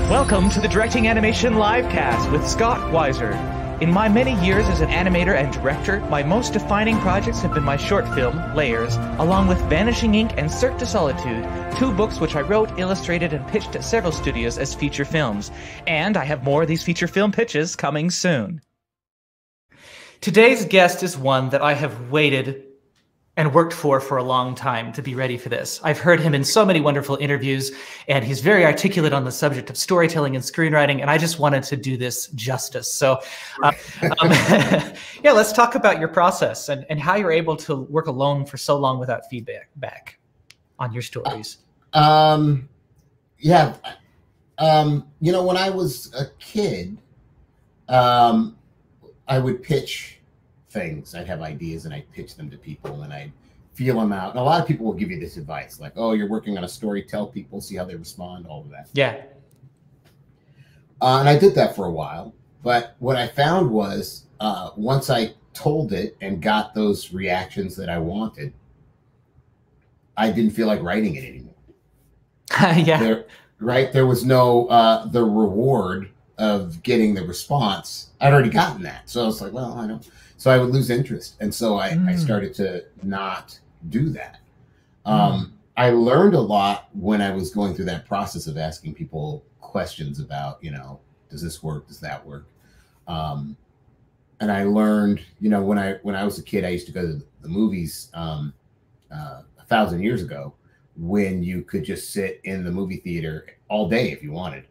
Welcome to the Directing Animation Livecast with Scott Weiser. In my many years as an animator and director, my most defining projects have been my short film, Layers, along with Vanishing Ink and Cirque de Solitude, two books which I wrote, illustrated, and pitched at several studios as feature films. And I have more of these feature film pitches coming soon. Today's guest is one that I have waited and worked for a long time to be ready for this. I've heard him in so many wonderful interviews, and he's very articulate on the subject of storytelling and screenwriting, and I just wanted to do this justice. So yeah, let's talk about your process and how you're able to work alone for so long without feedback on your stories. You know, when I was a kid, I would pitch things. I'd have ideas and I'd pitch them to people and I'd feel them out. And a lot of people will give you this advice, like, oh, you're working on a story, tell people, see how they respond, all of that. Yeah. And I did that for a while. But what I found was once I told it and got those reactions that I wanted, I didn't feel like writing it anymore. Yeah. There was no, the reward of getting the response. I'd already gotten that. So I was like, well, I don't. So I would lose interest. And so I started to not do that. I learned a lot when I was going through that process of asking people questions about, you know, does this work? Does that work? And I learned, you know, when I was a kid, I used to go to the movies 1,000 years ago when you could just sit in the movie theater all day if you wanted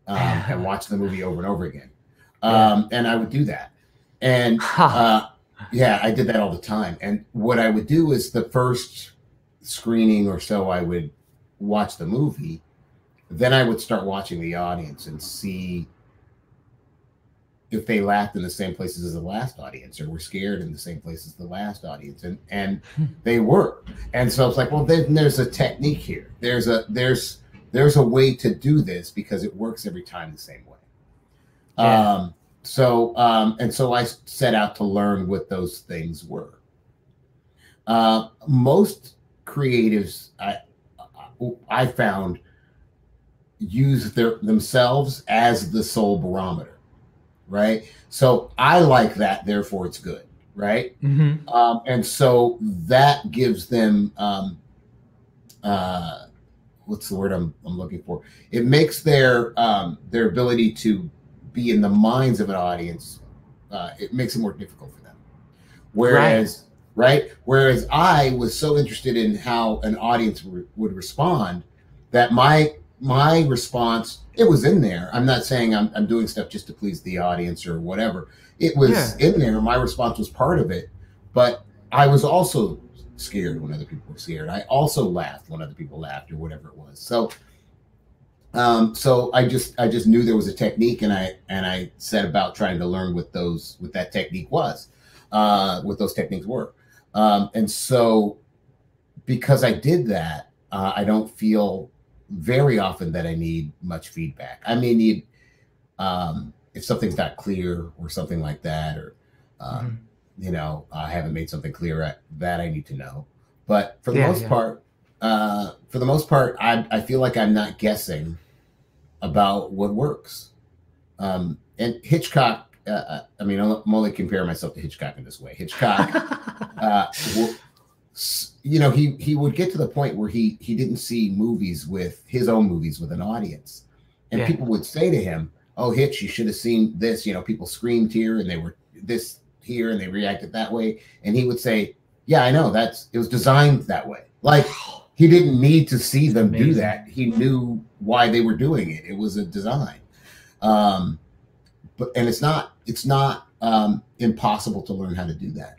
and watch the movie over and over again. And I would do that. And yeah, I did that all the time. And what I would do is the first screening or so, I would watch the movie. Then I would start watching the audience and see if they laughed in the same places as the last audience or were scared in the same places as the last audience. And they were. And so it's like, well, then there's a technique here. There's a way to do this because it works every time the same way. Yeah. So I set out to learn what those things were. Most creatives I found use themselves as the sole barometer, right? So I like that, therefore it's good, right? Mm-hmm. And so that gives them what's the word I'm looking for? It makes their ability to be in the minds of an audience, it makes it more difficult for them. Whereas I was so interested in how an audience would respond that my response, it was in there. I'm not saying I'm doing stuff just to please the audience or whatever. It was in there. My response was part of it, but I was also scared when other people were scared. I also laughed when other people laughed or whatever it was. So I just knew there was a technique, and I set about trying to learn what that technique was, what those techniques were. And so because I did that, I don't feel very often that I need much feedback. I may need, if something's not clear or something like that, or, you know, I haven't made something clear that I need to know. But for the most part, I feel like I'm not guessing about what works. And Hitchcock, I mean, I'm only comparing myself to Hitchcock in this way. Hitchcock, you know, he would get to the point where he didn't see his own movies with an audience. And people would say to him, oh, Hitch, you should have seen this. You know, people screamed here and they were this here and they reacted that way. And he would say, yeah, I know, it was designed that way. Like, he didn't need to see them do that. He knew why they were doing it. It was a design. And it's not impossible to learn how to do that.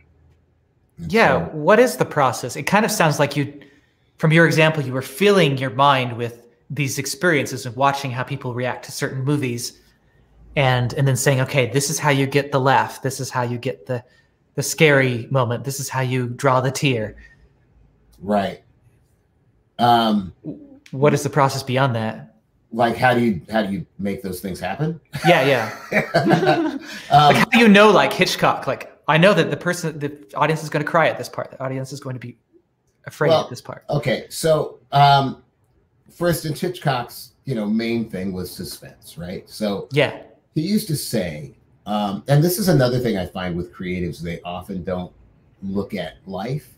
And so, what is the process? It kind of sounds like from your example, you were filling your mind with these experiences of watching how people react to certain movies and then saying, okay, this is how you get the laugh. This is how you get the scary moment. This is how you draw the tear. Right. What is the process beyond that? Like, how do you make those things happen? Yeah. Like, how do you know, like Hitchcock, like, I know that the audience is going to cry at this part. The audience is going to be afraid at this part. Okay. So, for instance, Hitchcock's, main thing was suspense, right? So Yeah. he used to say, and this is another thing I find with creatives, they often don't look at life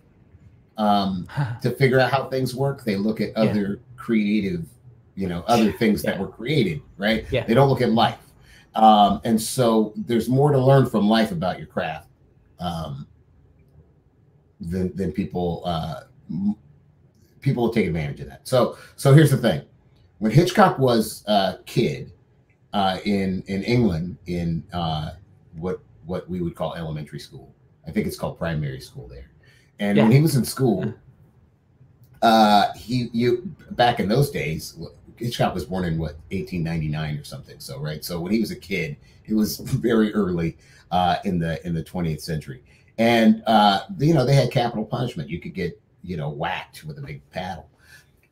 to figure out how things work. They look at other creative, other things that were created, right? Yeah. They don't look at life. And so there's more to learn from life about your craft than people will take advantage of that. So here's the thing. When Hitchcock was a kid in England, in what we would call elementary school, I think it's called primary school there. And when he was in school, back in those days, Hitchcock was born in 1899 or something. So right. So when he was a kid, it was very early in the 20th century, and they had capital punishment. You could get whacked with a big paddle,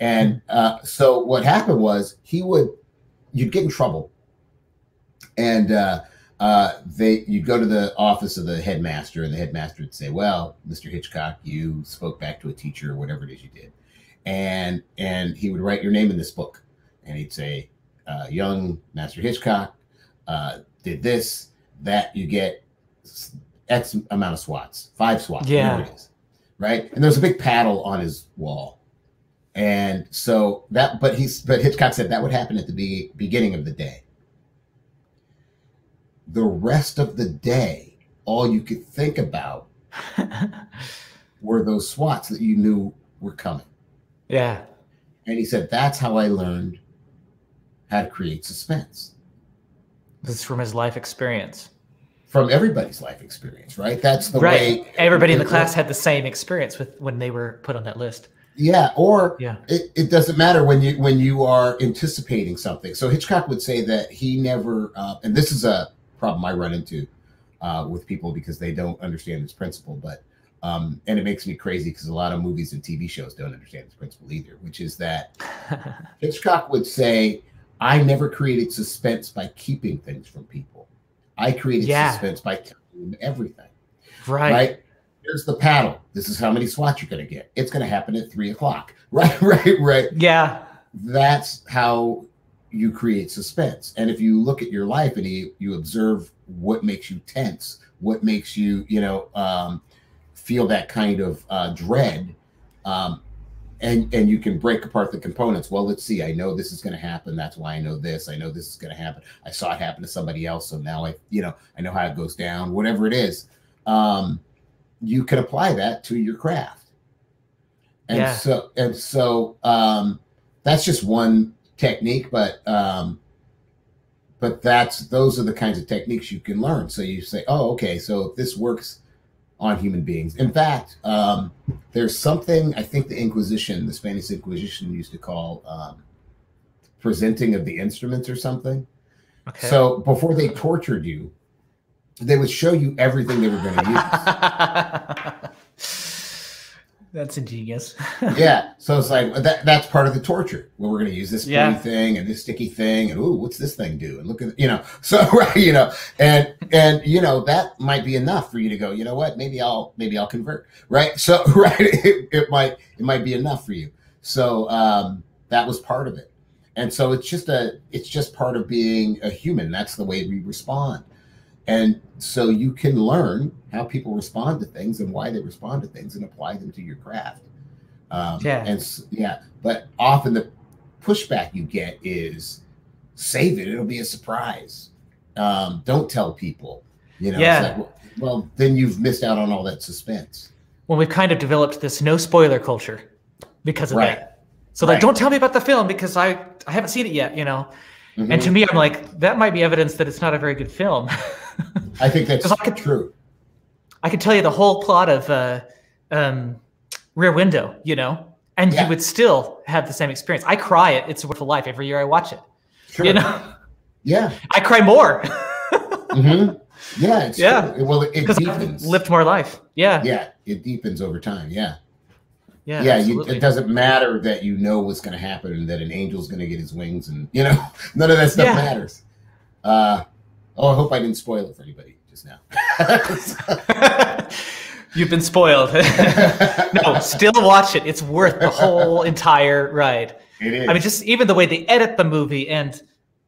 and so what happened was you'd get in trouble, and you'd go to the office of the headmaster, and the headmaster would say, "Well, Mr. Hitchcock, you spoke back to a teacher, or whatever it is you did," and he would write your name in this book, and he'd say, "Young Master Hitchcock did this, that. You get X amount of swats, 5 swats, whatever it is, right?" And there's a big paddle on his wall, and so but Hitchcock said that would happen at the beginning of the day. The rest of the day, all you could think about were those swats that you knew were coming. Yeah. And he said, that's how I learned how to create suspense. This is from his life experience. From everybody's life experience, right? That's the way. Everybody in the class had the same experience when they were put on that list. Yeah, or it doesn't matter when you are anticipating something. So Hitchcock would say that he never, and this is a problem I run into with people because they don't understand this principle, but and it makes me crazy because a lot of movies and TV shows don't understand this principle either, which is that Hitchcock would say, I never created suspense by keeping things from people. I created suspense by telling them everything. Right? Here's the paddle. This is how many swats you're going to get. It's going to happen at 3 o'clock. Right. Yeah. That's how you create suspense. And if you look at your life and you observe what makes you tense, what makes you, feel that kind of dread, and you can break apart the components. Well, let's see. I know this is going to happen. That's why I know this. I know this is going to happen. I saw it happen to somebody else. So now I know how it goes down, whatever it is. You can apply that to your craft. And so that's just one technique, but those are the kinds of techniques you can learn. So you say, oh, okay, so if this works on human beings. In fact, there's something I think the Spanish Inquisition used to call presenting of the instruments or something. Okay. So before they tortured you, they would show you everything they were going to use. That's ingenious. Yeah. So it's like, that's part of the torture, where we're going to use this pretty thing and this sticky thing. And, ooh, what's this thing do? And look at, so, right, and that might be enough for you to go, you know what, maybe I'll convert. Right. So, right. It might be enough for you. So, that was part of it. And so it's just part of being a human. That's the way we respond. And so you can learn how people respond to things and why they respond to things and apply them to your craft. But often the pushback you get is, save it. It'll be a surprise. Don't tell people, It's like, well, then you've missed out on all that suspense. Well, we've kind of developed this no spoiler culture because of that. So like, don't tell me about the film because I haven't seen it yet, Mm-hmm. And to me, I'm like, that might be evidence that it's not a very good film. I think that's true. I could tell you the whole plot of Rear Window, and you would still have the same experience. I cry at It's a Wonderful Life every year I watch it. Sure. Yeah. I cry more. Mm-hmm. Yeah. It's true. Well, it deepens. I've lived more life. Yeah. Yeah. It deepens over time. Yeah. Yeah. It doesn't matter that what's going to happen and that an angel's going to get his wings and, none of that stuff matters. I hope I didn't spoil it for anybody just now. You've been spoiled. No, still watch it. It's worth the whole entire ride. It is. I mean, just even the way they edit the movie and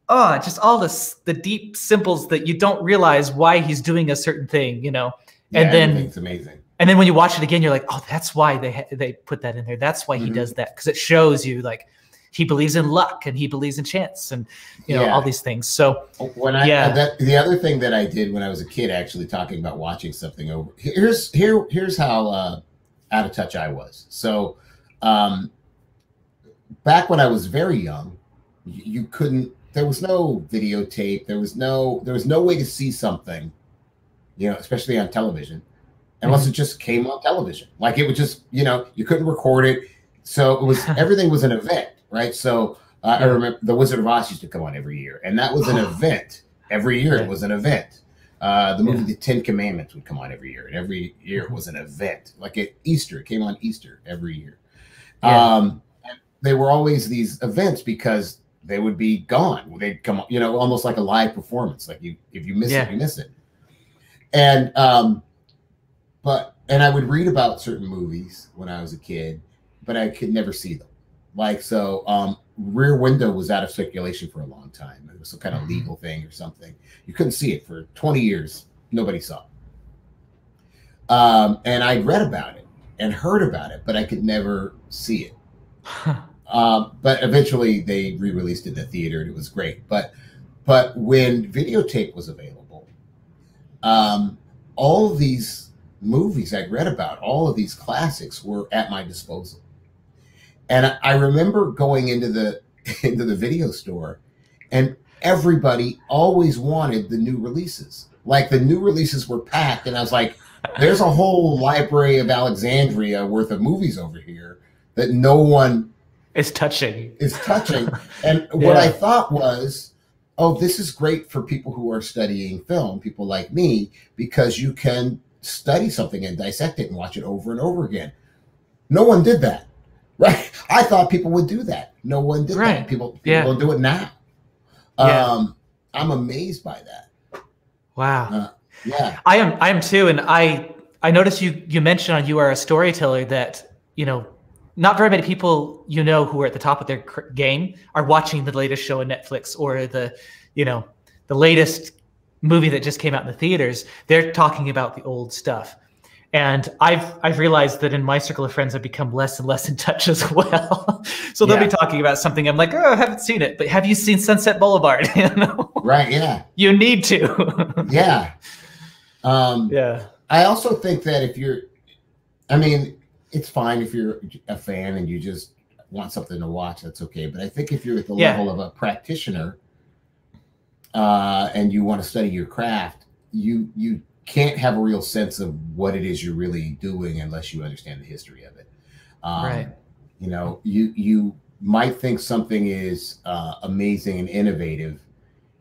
just all the deep symbols that you don't realize why he's doing a certain thing, you know. Yeah, and then it's amazing. And then when you watch it again, you're like, oh, that's why they put that in there. That's why he does that, because it shows you like he believes in luck and he believes in chance and you know all these things. So when the other thing that I did when I was a kid, actually talking about watching something over, here's how out of touch I was. So back when I was very young, you couldn't. There was no videotape. There was no way to see something, you know, especially on television, unless it just came on television. Like it would just, you know, you couldn't record it. So it was everything was an event, right? So I remember The Wizard of Oz used to come on every year, and that was an event. Every year it was an event. The movie The Ten Commandments would come on every year, and every year it was an event. Like at Easter, it came on Easter every year. And they were always these events because they would be gone. They'd come, you know, almost like a live performance. Like if you miss it, you miss it. And and I would read about certain movies when I was a kid, but I could never see them. Like so, Rear Window was out of circulation for a long time. It was some kind of legal thing or something. You couldn't see it for 20 years. Nobody saw it. And I read about it and heard about it, but I could never see it. But eventually they re-released it in the theater and it was great. But when videotape was available, all of these movies I'd read about, all of these classics were at my disposal. And I remember going into the video store, and everybody always wanted the new releases. Like the new releases were packed, and I was like, there's a whole Library of Alexandria worth of movies over here that no one is touching. And what I thought was, oh, this is great for people who are studying film, people like me, because you can study something and dissect it and watch it over and over again. No one did that, right? I thought people would do that. No one did that. People will do it now. I'm amazed by that. Wow. I am too. And I noticed you mentioned you are a storyteller that, you know, not very many people, you know, who are at the top of their game are watching the latest show on Netflix or the latest movie that just came out in the theaters. They're talking about the old stuff. And I've realized that in my circle of friends, I've become less and less in touch as well. So they'll be talking about something. I'm like, oh, I haven't seen it. But have you seen Sunset Boulevard? You know? Right, yeah. You need to. Yeah. I also think that it's fine if you're a fan and you just want something to watch, that's okay. But I think if you're at the level of a practitioner and you want to study your craft, you can't have a real sense of what it is you're really doing unless you understand the history of it. You know, you might think something is amazing and innovative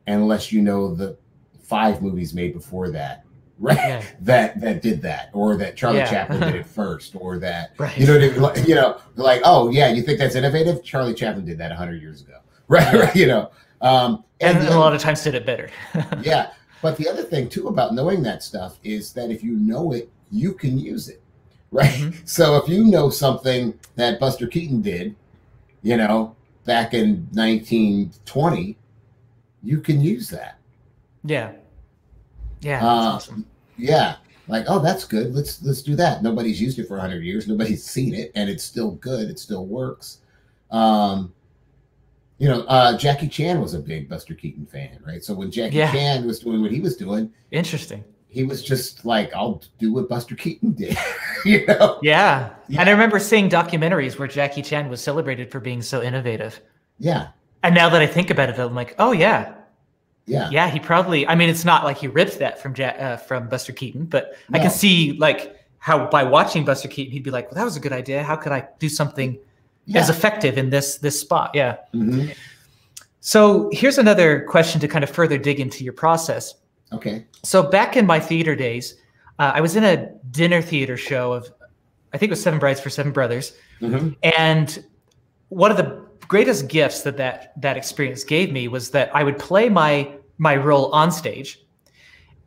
unless you know the 5 movies made before that. Right, that did that, or that Charlie Chaplin did it first, or that like, oh yeah, you think that's innovative? Charlie Chaplin did that 100 years ago, right? You know, and a lot of times did it better. Yeah, but the other thing too about knowing that stuff is that if you know it, you can use it, right? So if you know something that Buster Keaton did, you know, back in 1920, you can use that. Yeah, that's awesome. Yeah, like, oh, that's good. Let's do that. Nobody's used it for 100 years. Nobody's seen it, and it's still good. It still works. You know, Jackie Chan was a big Buster Keaton fan, right? So when Jackie Chan was doing what he was doing, interesting. He was just like, I'll do what Buster Keaton did, you know? Yeah. And I remember seeing documentaries where Jackie Chan was celebrated for being so innovative. Yeah. And now that I think about it, I'm like, oh yeah. Yeah, he probably. I mean, it's not like he ripped that from Buster Keaton, but I can see like how by watching Buster Keaton, he'd be like, "Well, that was a good idea. How could I do something as effective in this spot?" Yeah. So here's another question to kind of further dig into your process. Okay. So back in my theater days, I was in a dinner theater show of, I think it was Seven Brides for Seven Brothers, and one of the greatest gifts that experience gave me was that I would play my role on stage,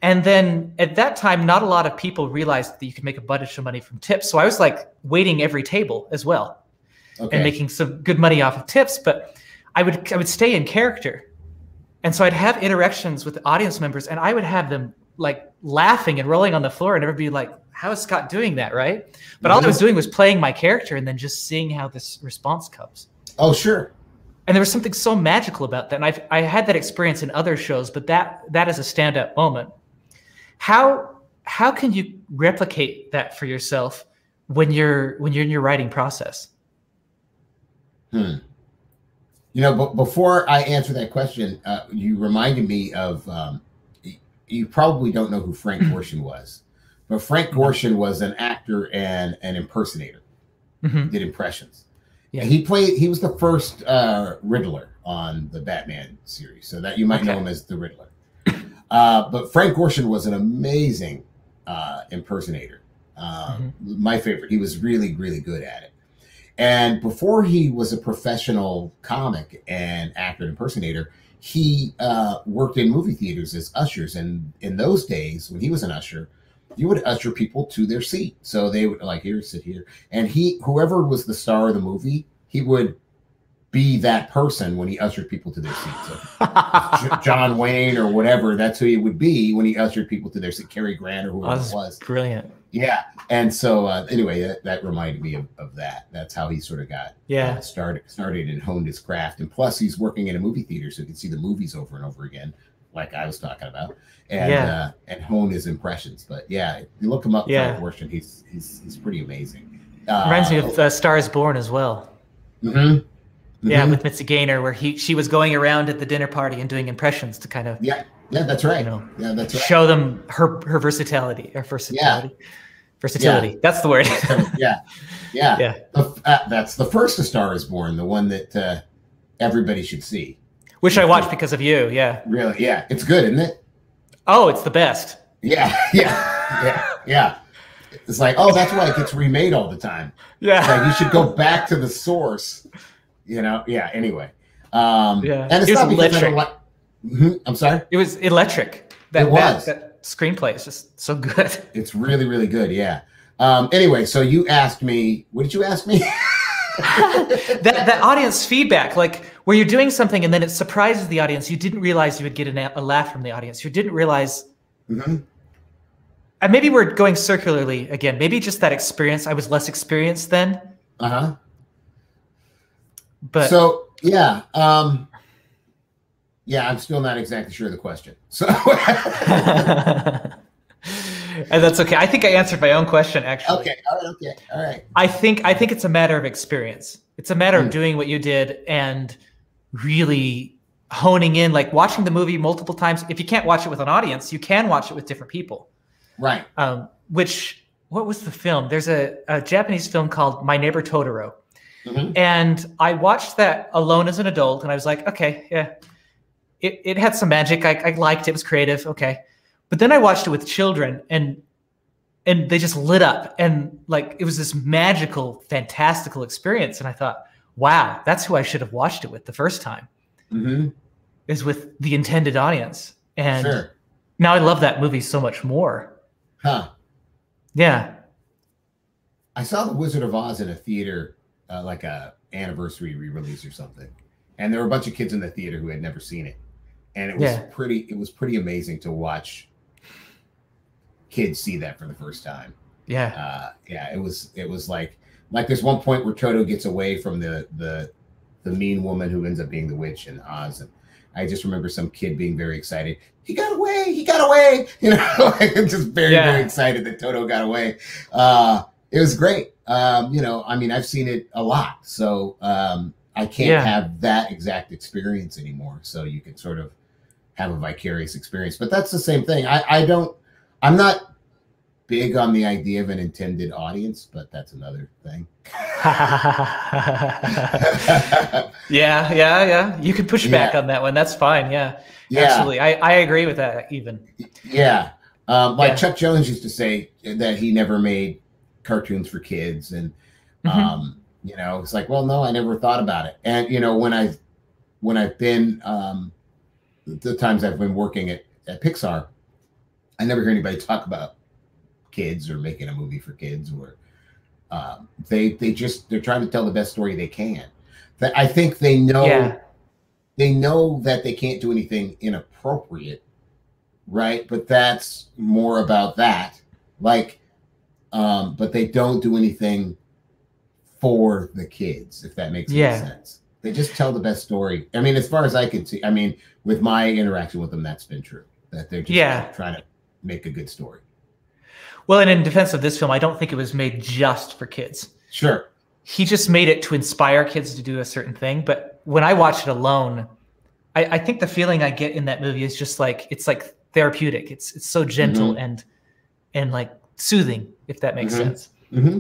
And then at that time, not a lot of people realized that you could make a bunch of money from tips. So I was like waiting every table as well, and making some good money off of tips. But I would stay in character. And so I'd have interactions with the audience members, and I would have them like laughing and rolling on the floor, and everybody like, how is Scott doing that, right? But all I was doing was playing my character and then just seeing how this response comes. Oh, sure. And there was something so magical about that. And I had that experience in other shows, but that is a standout moment. How can you replicate that for yourself when you're in your writing process? You know, before I answer that question, you reminded me of, you probably don't know who Frank Gorshin was, but Frank Gorshin was an actor and an impersonator. Did impressions. Yeah. He was the first Riddler on the Batman series, so that you might know him as the Riddler. But Frank Gorshin was an amazing impersonator. My favorite. He was really, really good at it. And before he was a professional comic and actor and impersonator, he worked in movie theaters as ushers. And in those days, when he was an usher, you would usher people to their seat. So they would like, here, sit here. And whoever was the star of the movie, he would be that person when he ushered people to their seats. So John Wayne or whatever, that's who he would be when he ushered people to their seat. Cary Grant or whoever it was. Brilliant. Yeah. And so anyway, that reminded me of that. That's how he sort of got started and honed his craft. And plus he's working in a movie theater, so he can see the movies over and over again, like I was talking about, and hone his impressions. But yeah, you look him up, Frank Gorshin, he's pretty amazing. Reminds me of Star is Born as well. Yeah, with Mitzi Gaynor, where she was going around at the dinner party and doing impressions to kind of that's right. That's right. Show them her versatility. Versatility. That's the word. Yeah. That's the first A Star is Born, the one that everybody should see. Which I watched because of you. Yeah. Really? Yeah. It's good, isn't it? Oh, it's the best. Yeah. It's like, oh, that's why it gets remade all the time. Yeah. It's like you should go back to the source. You know. Yeah. Anyway. And it's it was not electric. I'm sorry. It was electric. That screenplay is just so good. It's really, really good. Yeah. Anyway, so you asked me. What did you ask me? that audience feedback, like where you're doing something and then it surprises the audience. You didn't realize you would get a laugh from the audience. You didn't realize. And maybe we're going circularly again. Maybe just that experience. I was less experienced then. But so yeah. I'm still not exactly sure of the question. So and that's okay. I think I answered my own question actually. Okay. All right. I think it's a matter of experience. It's a matter of doing what you did and really honing in, like watching the movie multiple times. If you can't watch it with an audience, you can watch it with different people. Right. What was the film? There's a Japanese film called My Neighbor Totoro. And I watched that alone as an adult and I was like, okay, yeah. It had some magic. I liked it. It was creative. Okay. But then I watched it with children and they just lit up and like, it was this magical, fantastical experience. And I thought, wow, that's who I should have watched it with the first time is with the intended audience. And now I love that movie so much more. Yeah. I saw The Wizard of Oz in a theater, like a anniversary re-release or something. And there were a bunch of kids in the theater who had never seen it. And it was pretty amazing to watch kids see that for the first time. It was like there's one point where Toto gets away from the mean woman who ends up being the witch in Oz, and I just remember some kid being very excited. He got away, you know, like just very excited that Toto got away. It was great. You know, I mean, I've seen it a lot, so I can't have that exact experience anymore. So you can sort of have a vicarious experience, but that's the same thing. I'm not big on the idea of an intended audience, but that's another thing. Yeah. You can push back on that one. That's fine. Yeah. Absolutely. I agree with that even. Chuck Jones used to say that he never made cartoons for kids. And, you know, it's like, well, no, I never thought about it. And, you know, when I've been, the times I've been working at Pixar, I never hear anybody talk about kids or making a movie for kids, or they're trying to tell the best story they can. I think they know that they can't do anything inappropriate, right? But that's more about that. Like, but they don't do anything for the kids, if that makes any sense. They just tell the best story. I mean, as far as I can see, I mean, with my interaction with them, that's been true. That they're just trying to make a good story. Well, and in defense of this film, I don't think it was made just for kids. Sure. He just made it to inspire kids to do a certain thing. But when I watch it alone, I think the feeling I get in that movie is just like, it's like therapeutic. It's so gentle and like soothing, if that makes sense.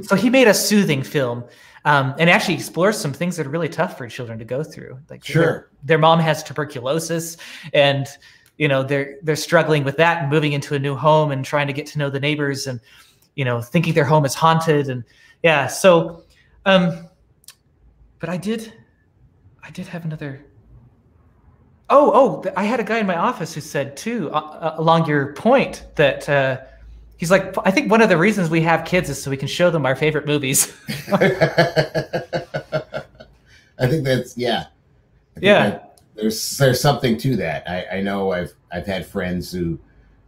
So he made a soothing film, and actually explores some things that are really tough for children to go through. Like their mom has tuberculosis, and you know they're struggling with that and moving into a new home and trying to get to know the neighbors, and you know thinking their home is haunted, and so but I did have another. I had a guy in my office who said too, along your point, that he's like, I think one of the reasons we have kids is so we can show them our favorite movies. I think that's there's something to that. I know I've had friends who,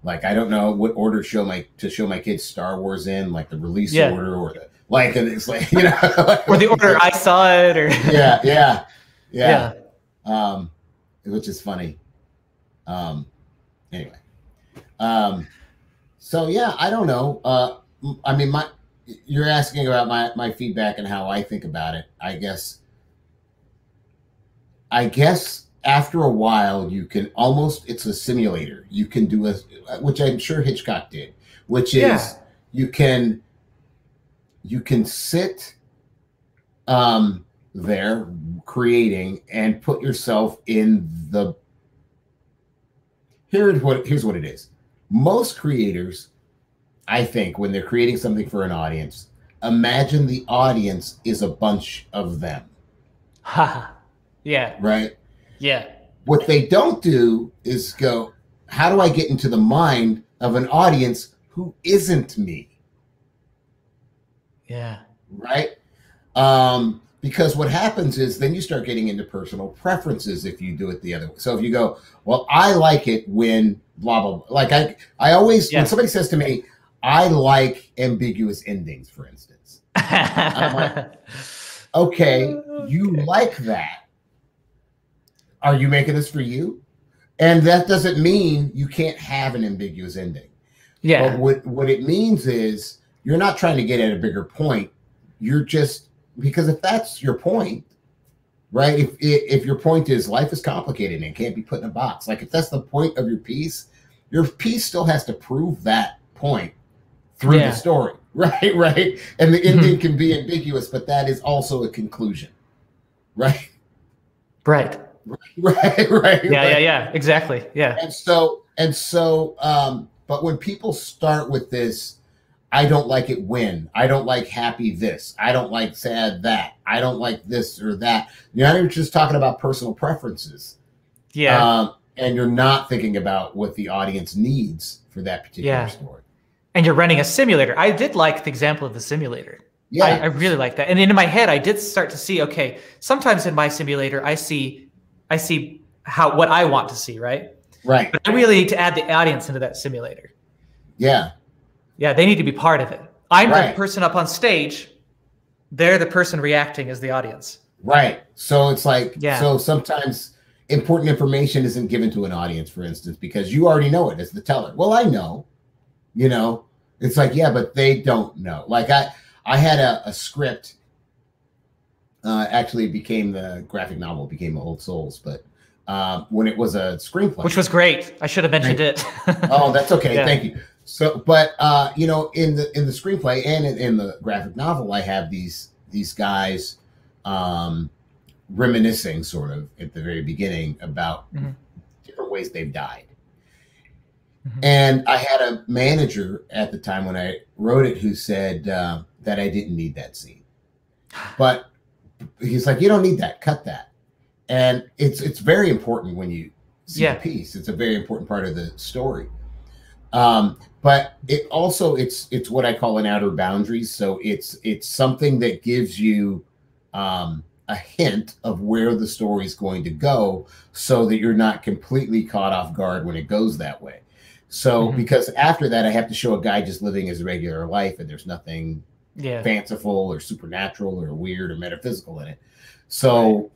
like, I don't know what order to show my kids Star Wars in, like the release order or the like, and it's like, you know, or the order I saw it, or which is funny. Anyway, so yeah, I don't know. I mean, you're asking about my feedback and how I think about it. I guess after a while you can almost, it's a simulator. You can do which I'm sure Hitchcock did, which is you can sit there creating and put yourself in the. Here's what it is. Most creators, I think, when they're creating something for an audience, imagine the audience is a bunch of them. Yeah. Right? Yeah. What they don't do is go, how do I get into the mind of an audience who isn't me? Yeah. Right? Because what happens is then you start getting into personal preferences if you do it the other way. So if you go, well, I like it when blah, blah, blah. Like I always, when somebody says to me, I like ambiguous endings, for instance. I'm like, okay, you like that. Are you making this for you? And that doesn't mean you can't have an ambiguous ending. Yeah. But what it means is you're not trying to get at a bigger point. You're just, because if that's your point, right? If your point is life is complicated and it can't be put in a box, like if that's the point of your piece still has to prove that point through the story, right? Right. And the ending can be ambiguous, but that is also a conclusion, right? Right. Right. Yeah. Exactly. Yeah. And so, but when people start with this, I don't like it when, I don't like happy this, I don't like sad that, I don't like this or that. You're not even just talking about personal preferences. Yeah. And you're not thinking about what the audience needs for that particular story. And you're running a simulator. I did like the example of the simulator. Yeah. I really like that. And in my head, I did start to see, okay, sometimes in my simulator, I see what I want to see, right? Right. But I really need to add the audience into that simulator. Yeah. Yeah, they need to be part of it. I'm the person up on stage. They're the person reacting as the audience. Right. So it's like, so sometimes important information isn't given to an audience, for instance, because you already know it as the teller. Well, I know, you know, it's like, yeah, but they don't know. Like I had a script, actually became the graphic novel, became Old Souls, but when it was a screenplay. Which was great. I should have mentioned it. Oh, that's okay. Thank you. So, but you know, in the screenplay and in the graphic novel, I have these guys reminiscing sort of at the very beginning about different ways they've died. And I had a manager at the time when I wrote it who said that I didn't need that scene, but he's like, you don't need that, cut that. And it's very important when you see the piece. It's a very important part of the story. But it also it's what I call an outer boundaries. So it's something that gives you a hint of where the story is going to go, so that you're not completely caught off guard when it goes that way. So because after that, I have to show a guy just living his regular life, and there's nothing fanciful or supernatural or weird or metaphysical in it. So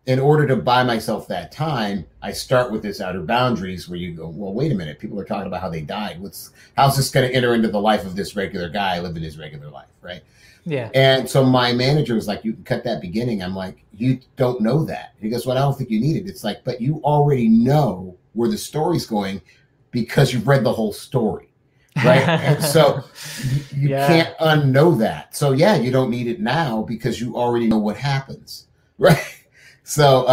in order to buy myself that time, I start with this outer boundaries where you go, well, wait a minute, people are talking about how they died. How's this going to enter into the life of this regular guy living his regular life, right? Yeah. And so my manager was like, you can cut that beginning. I'm like, you don't know that. He goes, well, I don't think you need it. It's like, but you already know where the story's going because you've read the whole story, right? And so you can't unknow that. So yeah, you don't need it now because you already know what happens, right? So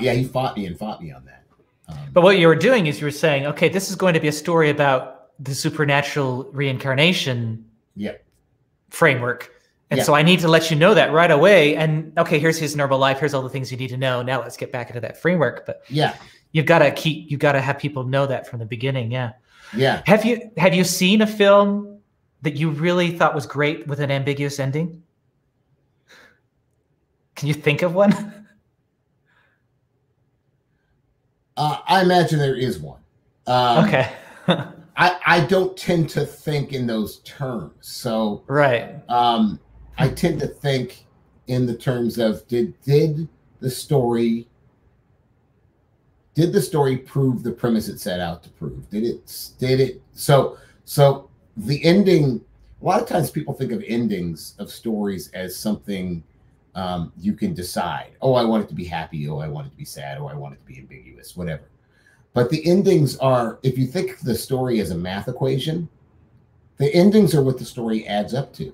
yeah, he fought me on that. But what you were doing is you were saying, okay, this is going to be a story about the supernatural reincarnation framework. And so I need to let you know that right away. And okay, here's his normal life. Here's all the things you need to know. Now let's get back into that framework. But you've got to have people know that from the beginning. Yeah. Yeah. Have you seen a film that you really thought was great with an ambiguous ending? Can you think of one? I imagine there is one. Okay. I don't tend to think in those terms. So I tend to think in the terms of did the story prove the premise it set out to prove? Did it so the ending, a lot of times people think of endings of stories as something you can decide. Oh, I want it to be happy. Oh, I want it to be sad. Oh, I want it to be ambiguous, whatever. But the endings are, if you think of the story as a math equation, the endings are what the story adds up to.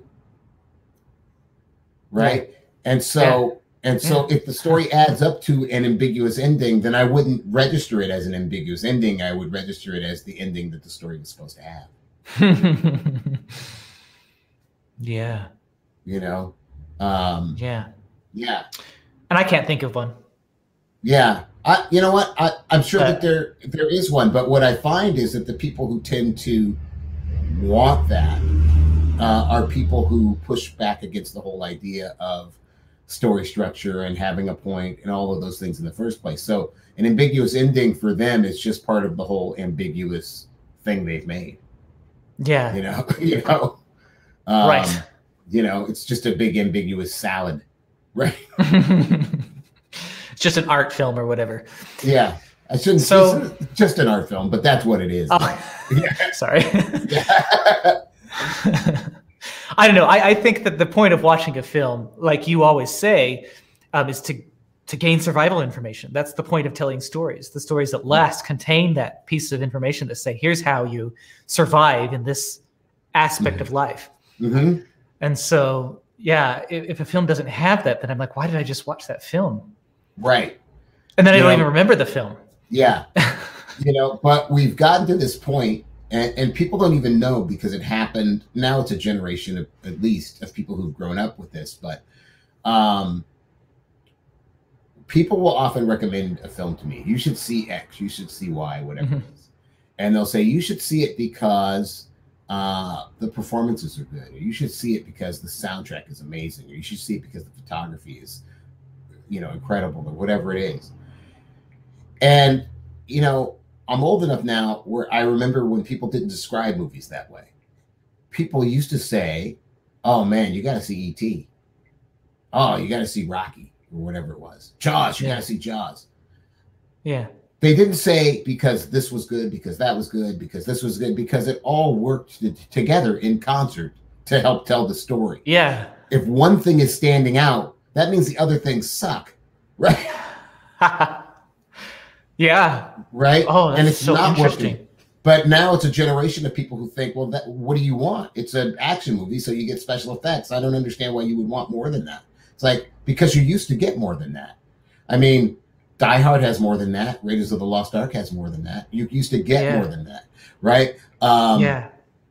Right? And so if the story adds up to an ambiguous ending, then I wouldn't register it as an ambiguous ending. I would register it as the ending that the story was supposed to have. Yeah. You know? Yeah. And I can't think of one. Yeah. You know what? I'm sure that there is one, but what I find is that the people who tend to want that are people who push back against the whole idea of story structure and having a point and all of those things in the first place. So an ambiguous ending for them is just part of the whole ambiguous thing they've made. Yeah. Right. It's just a big ambiguous salad. Right. It's just an art film or whatever. Yeah. I shouldn't say it's just an art film, but that's what it is. Sorry. I don't know. I think that the point of watching a film, like you always say, is to gain survival information. That's the point of telling stories. The stories that last contain that piece of information that say, here's how you survive in this aspect of life. And so, yeah, if a film doesn't have that, then I'm like, why did I just watch that film? Right. And then I don't even remember the film. Yeah. But we've gotten to this point, and people don't even know because it happened. Now it's a generation of, at least, of people who've grown up with this. But people will often recommend a film to me. You should see X. You should see Y, whatever it is. And they'll say, you should see it because the performances are good. Or you should see it because the soundtrack is amazing. Or you should see it because the photography is incredible, or whatever it is. And I'm old enough now where I remember when people didn't describe movies that way. People used to say, oh man, you got to see E.T. Oh, you got to see Rocky, or whatever it was. Jaws, you got to see Jaws. Yeah. They didn't say because this was good, because that was good, because this was good, because it all worked together in concert to help tell the story. Yeah. If one thing is standing out, that means the other things suck, right? Yeah. Right? Oh, that's and it's so not interesting. working. But now it's a generation of people who think, well, what do you want? It's an action movie, so you get special effects. I don't understand why you would want more than that. It's like, because you used to get more than that. I mean, Die Hard has more than that. Raiders of the Lost Ark has more than that. You used to get more than that, right?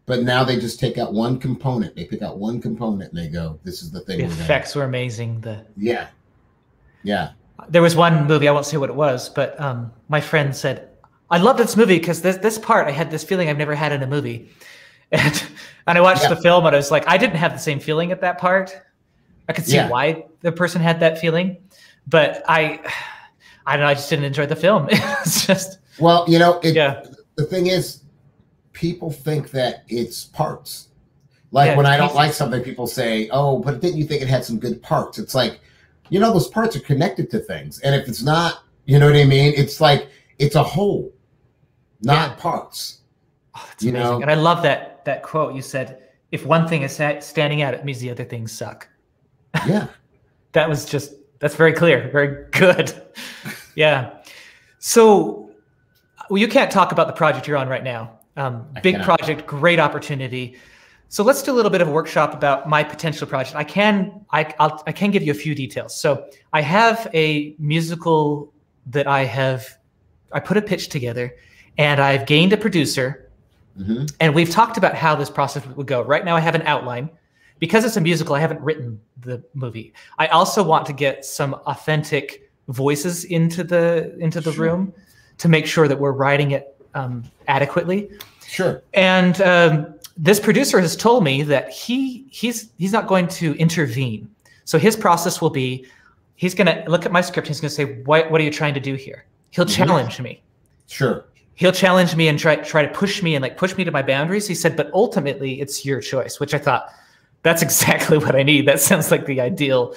But now they just take out one component. They pick out one component and they go, this is the thing. The effects were amazing. Yeah. There was one movie, I won't say what it was, but my friend said, I loved this movie because this part, I had this feeling I've never had in a movie. And I watched the film and I was like, I didn't have the same feeling at that part. I could see why the person had that feeling, but I don't know. I just didn't enjoy the film. It's just, well, you know, the thing is, people think that it's parts. Like when I don't like something, people say, "Oh, but didn't you think it had some good parts?" It's like, you know, those parts are connected to things, and if it's not, you know what I mean? It's like it's a whole, not parts. Oh, that's amazing. Know? And I love that quote. You said, "If one thing is standing out, it means the other things suck." Yeah, that's very clear, very good. Yeah. So, well, you can't talk about the project you're on right now. Big project, great opportunity. So let's do a little bit of a workshop about my potential project. I can give you a few details. So I have a musical that I put a pitch together, and I've gained a producer, and we've talked about how this process would go. Right now I have an outline. Because it's a musical, I haven't written the movie. I also want to get some authentic voices into the room to make sure that we're writing it adequately. Sure. And this producer has told me that he's not going to intervene. So his process will be, he's going to look at my script. He's going to say, what are you trying to do here? He'll challenge me. Sure. He'll challenge me and try to push me and push me to my boundaries. He said, but ultimately it's your choice, which I thought, that's exactly what I need. That sounds like the ideal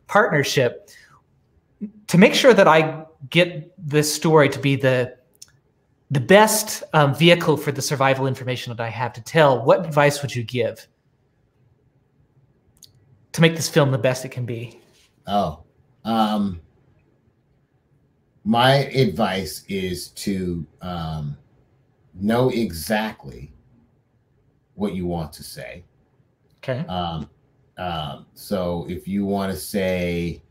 partnership. To make sure that I get this story to be the best vehicle for the survival information that I have to tell, what advice would you give to make this film the best it can be? Oh, my advice is to know exactly what you want to say. Okay. So if you want to say,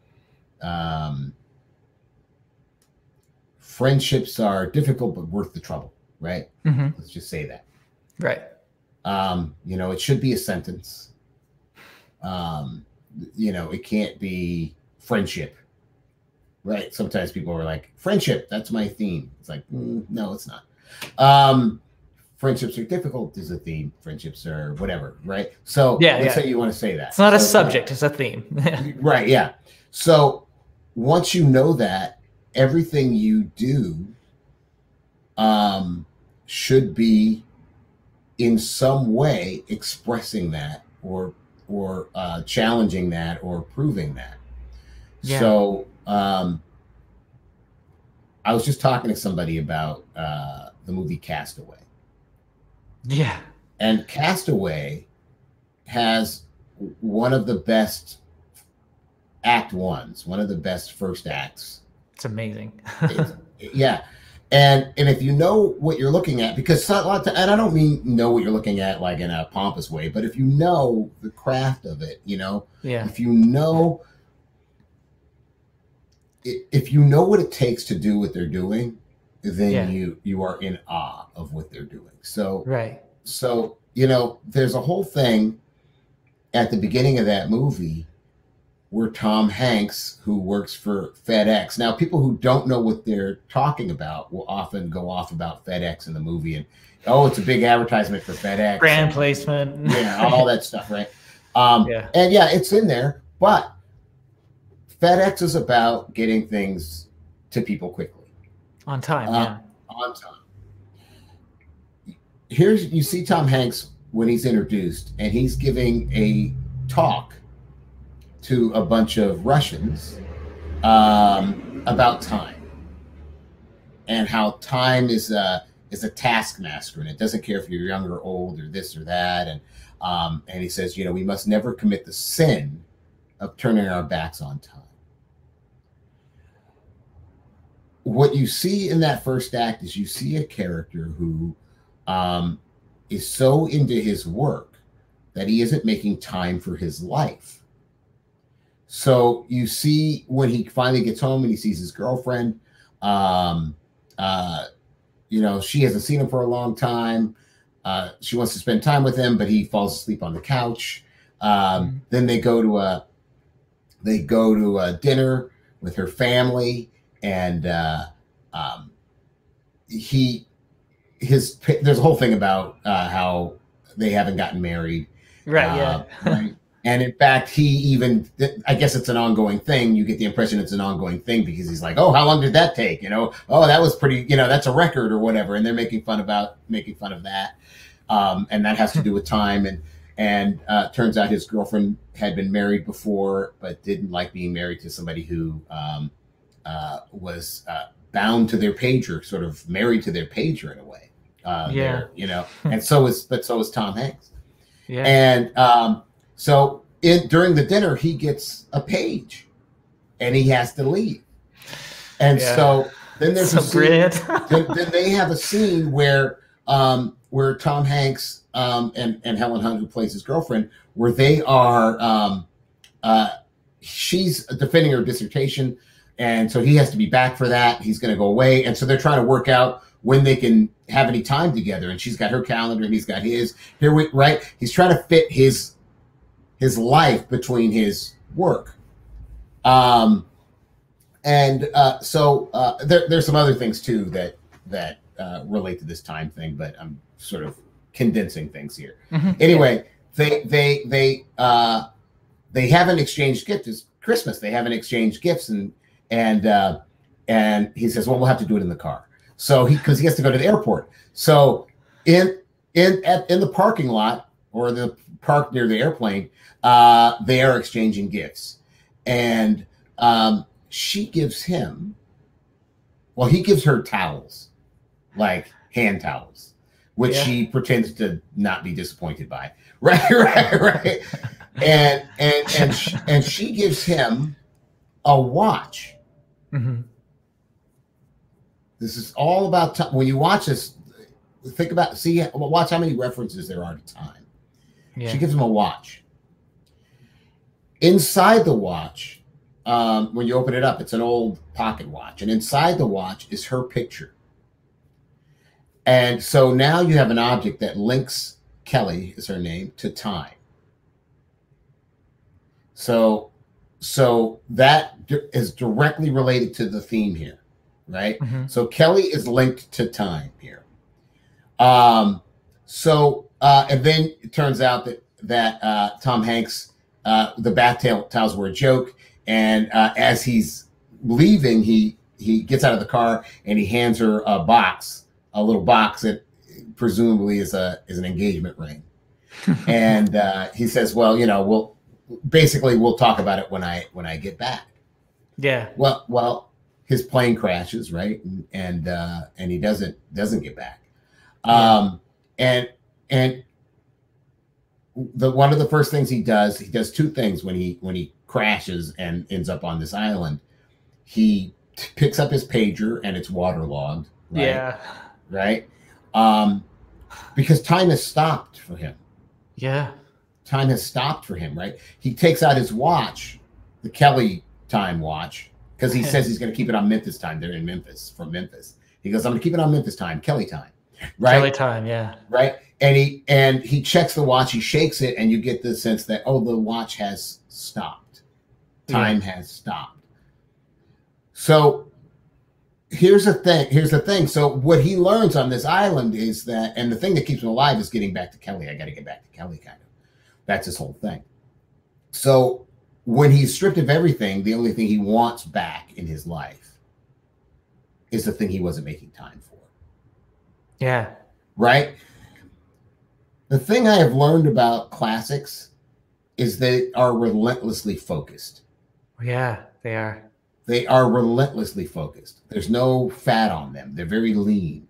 friendships are difficult but worth the trouble, right? Let's just say that. Right. You know, it should be a sentence. You know, it can't be friendship, right? Sometimes people are like, friendship, that's my theme. It's like, no, it's not. Friendships are difficult is a theme. Friendships are whatever, right? So let's say you want to say that. It's not a subject, it's a theme. Right, yeah. So once you know that, everything you do should be in some way expressing that or challenging that or proving that. Yeah. So I was just talking to somebody about the movie Castaway. Yeah. And Castaway has one of the best act ones, one of the best first acts. It's amazing. Yeah. And if you know what you're looking at, because a lot of, and I don't mean know what you're looking at like in a pompous way, but if you know the craft of it, you know, if you know what it takes to do what they're doing, then you are in awe of what they're doing. So so you know, there's a whole thing at the beginning of that movie where Tom Hanks, who works for FedEx. Now, people who don't know what they're talking about will often go off about FedEx in the movie and, oh, it's a big advertisement for FedEx. Brand placement. Yeah, all that stuff, right? And yeah, it's in there, but FedEx is about getting things to people quickly. On time, On time. You see Tom Hanks when he's introduced, and he's giving a talk to a bunch of Russians about time and how time is a taskmaster, and it doesn't care if you're young or old or this or that. And he says, you know, we must never commit the sin of turning our backs on time. What you see in that first act is you see a character who is so into his work that he isn't making time for his life. So you see when he finally gets home and he sees his girlfriend, you know, she hasn't seen him for a long time. She wants to spend time with him, but he falls asleep on the couch. Then they go to a dinner with her family, and there's a whole thing about how they haven't gotten married. Right. Yeah. Right. And in fact, I guess it's an ongoing thing. You get the impression it's an ongoing thing because he's like, oh, how long did that take? Oh, that was pretty, that's a record or whatever. And they're making fun of that. And that has to do with time. And turns out his girlfriend had been married before, but didn't like being married to somebody who was bound to their pager, sort of married to their pager in a way. And so is Tom Hanks. Yeah. And so during the dinner, he gets a page, and he has to leave. And so then there's a scene. then they have a scene where Tom Hanks and Helen Hunt, who plays his girlfriend, where they are she's defending her dissertation, and so he has to be back for that. He's going to go away, and so they're trying to work out when they can have any time together. And she's got her calendar, and he's got his. He's trying to fit his life between his work. So there's some other things too that relate to this time thing, but I'm sort of condensing things here. Mm-hmm. Anyway, they haven't exchanged gifts. It's Christmas. They haven't exchanged gifts, and he says, well, we'll have to do it in the car. So because he has to go to the airport. So in the parking lot, or the park near the airplane, they are exchanging gifts. And she gives him, he gives her towels, like hand towels, which she pretends to not be disappointed by. Right. And she gives him a watch. Mm-hmm. This is all about time. When you watch this, watch how many references there are to time. Yeah. She gives him a watch. Inside the watch, when you open it up, it's an old pocket watch. And inside the watch is her picture. And so now you have an object that links, Kelly is her name, to time. So that is directly related to the theme here, right? Mm-hmm. So Kelly is linked to time here. And then it turns out that Tom Hanks, the bath towels were a joke. And as he's leaving, he gets out of the car and he hands her a little box that presumably is an engagement ring. And he says, well, we'll talk about it when I get back. Yeah. Well, his plane crashes, right? And he doesn't get back. And one of the first things he does two things when he crashes and ends up on this island. He picks up his pager and it's waterlogged. Right? Yeah. Right. Because time has stopped for him. Yeah. Time has stopped for him, right? He takes out his watch, the Kelly time watch, because he says he's going to keep it on Memphis time. They're in Memphis, from Memphis. He goes, I'm going to keep it on Memphis time, Kelly time. Right? Kelly time, yeah. Right? And he checks the watch, he shakes it, and you get the sense that, the watch has stopped. Time has stopped. So here's the thing. So what he learns on this island is that, and the thing that keeps him alive is getting back to Kelly. I got to get back to Kelly, kind of. That's his whole thing. So when he's stripped of everything, the only thing he wants back in his life is the thing he wasn't making time for. Yeah. Right? The thing I have learned about classics is they are relentlessly focused. Yeah, they are. They are relentlessly focused. There's no fat on them. They're very lean.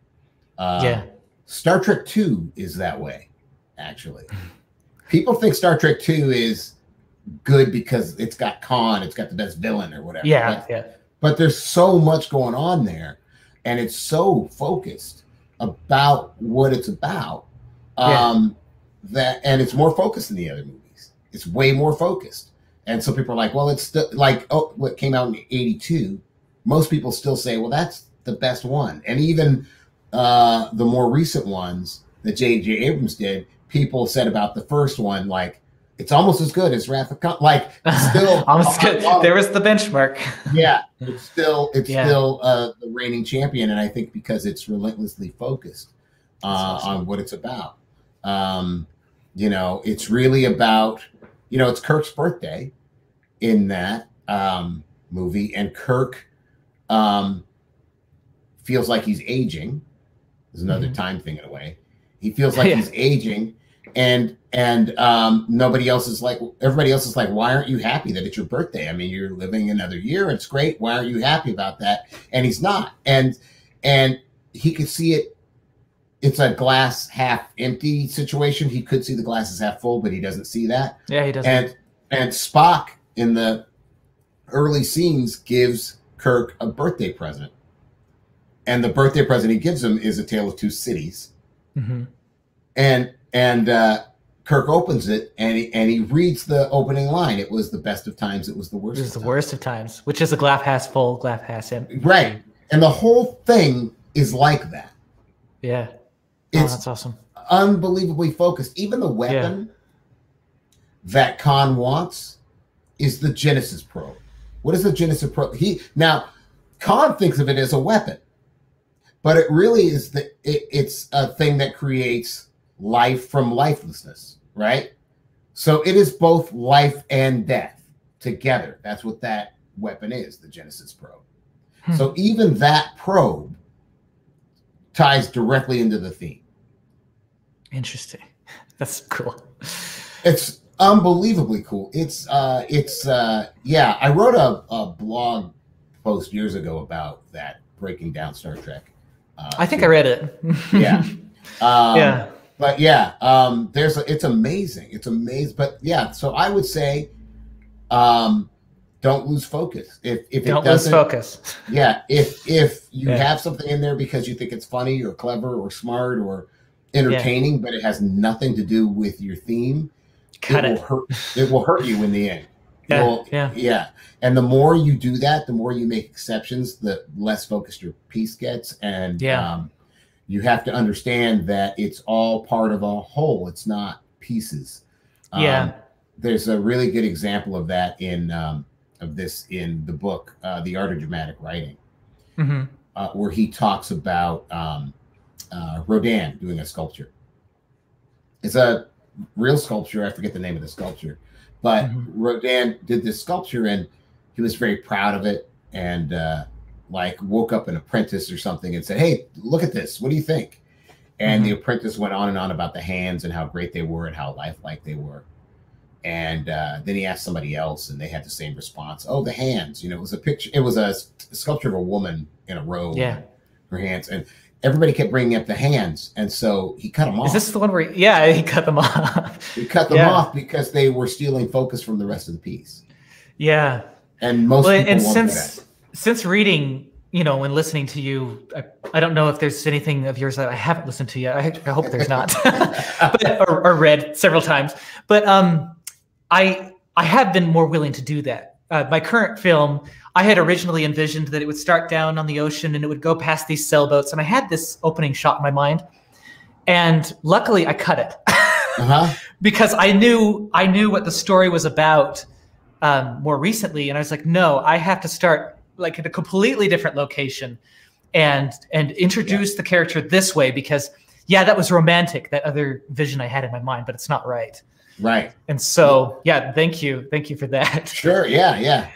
Star Trek 2 is that way, actually. People think Star Trek 2 is good because it's got Khan, it's got the best villain or whatever. Yeah, But there's so much going on there, and it's so focused about what it's about, and it's more focused than the other movies. It's way more focused. And so people are like, well, it's still like, what came out in 82, most people still say, well, that's the best one. And even the more recent ones that J.J. Abrams did, people said about the first one, like, It's almost as good as Wrath of Khan. Like, still almost good. There was the benchmark. Yeah, it's still the reigning champion, and I think because it's relentlessly focused on what it's about. You know, it's really about, you know, it's Kirk's birthday in that movie, and Kirk feels like he's aging. There's another time thing in a way. He feels like he's aging, and everybody else is like, why aren't you happy that it's your birthday? I mean, you're living another year. It's great. Why aren't you happy about that? And he's not. And he could see it. It's a glass half empty situation. He could see the glass is half full, but he doesn't see that. Yeah, he doesn't. And Spock in the early scenes gives Kirk a birthday present. And the birthday present he gives him is A Tale of Two Cities. And Kirk opens it, and he reads the opening line. It was the best of times. It was the worst. It was the worst of times, which is a glass half full, glass half empty. Right. And the whole thing is like that. Yeah. It's that's awesome. Unbelievably focused. Even the weapon that Khan wants is the Genesis probe. What is the Genesis probe? Now, Khan thinks of it as a weapon, but it really is it's a thing that creates life from lifelessness, right? So it is both life and death together. That's what that weapon is, the Genesis probe. So even that probe ties directly into the theme. Interesting. That's cool. It's unbelievably cool. Yeah, I wrote a blog post years ago about that, breaking down Star Trek. I think I read it. Yeah. Yeah. But yeah, it's amazing. It's amazing. But yeah, so I would say, don't lose focus. If don't lose focus. Yeah. If you have something in there because you think it's funny or clever or smart or entertaining, but it has nothing to do with your theme, it will hurt you in the end. Yeah. And the more you do that, the more you make exceptions, the less focused your piece gets. And you have to understand that it's all part of a whole. It's not pieces. There's a really good example of that in the book, The Art of Dramatic Writing, where he talks about Rodin doing a sculpture. It's a real sculpture. I forget the name of the sculpture, but Rodin did this sculpture, and he was very proud of it, and woke up an apprentice or something and said, "Hey, look at this. What do you think?" And the apprentice went on and on about the hands and how great they were and how lifelike they were. And then he asked somebody else, and they had the same response. Oh, the hands. You know, it was a picture. It was a sculpture of a woman in a robe. Yeah, her hands, and everybody kept bringing up the hands, and so he cut them off. Is this the one where? He cut them off. He cut them off because they were stealing focus from the rest of the piece. Yeah, and most people won't do that. Since reading, and listening to you, I don't know if there's anything of yours that I haven't listened to yet. I hope there's not, or read several times. But I have been more willing to do that. My current film, I had originally envisioned that it would start down on the ocean and it would go past these sailboats, and I had this opening shot in my mind. And luckily, I cut it because I knew what the story was about more recently, and I was like, no, I have to start like at a completely different location and introduce the character this way, because that was romantic, that other vision I had in my mind, but it's not right. Right. And so, thank you for that. Sure. Yeah.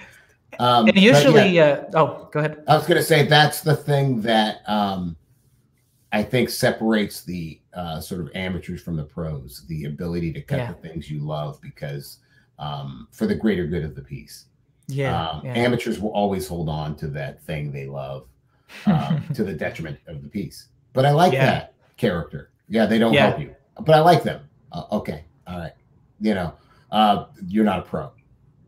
And usually, go ahead. I was going to say, that's the thing that I think separates the sort of amateurs from the pros, the ability to cut the things you love because for the greater good of the piece. Amateurs will always hold on to that thing they love to the detriment of the piece. But I like that character. Yeah, they don't help you, but I like them. Okay, all right. You're not a pro,